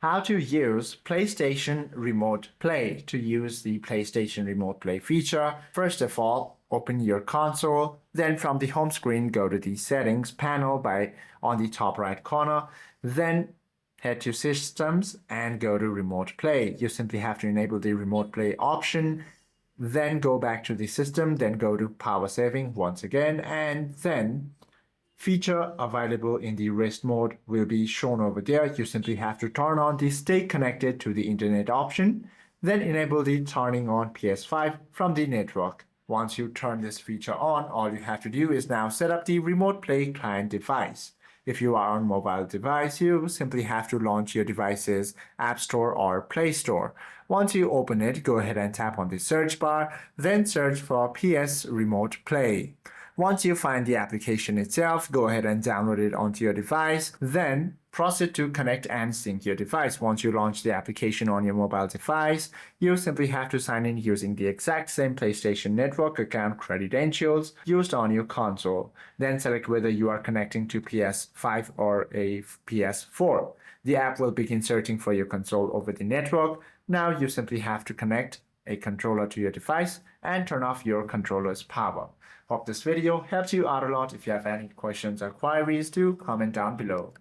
How to use PlayStation Remote Play. To use the PlayStation Remote Play feature, first of all, open your console. Then from the home screen, go to the settings panel on the top right corner. Then head to Systems and go to Remote Play. You simply have to enable the Remote Play option. Then go back to the system. Then go to Power Saving once again. And then feature available in the rest mode will be shown over there. You simply have to turn on the stay connected to the internet option, then enable the turning on PS5 from the network. Once you turn this feature on, all you have to do is now set up the remote play client device. If you are on mobile device, you simply have to launch your device's App Store or Play Store. Once you open it, go ahead and tap on the search bar, then search for PS Remote Play. Once you find the application itself, go ahead and download it onto your device. Then proceed to connect and sync your device. Once you launch the application on your mobile device, you simply have to sign in using the exact same PlayStation Network account credentials used on your console. Then select whether you are connecting to PS5 or a PS4. The app will begin searching for your console over the network. Now you simply have to connect a controller to your device and turn off your controller's power. Hope this video helps you out a lot. If you have any questions or queries, do comment down below.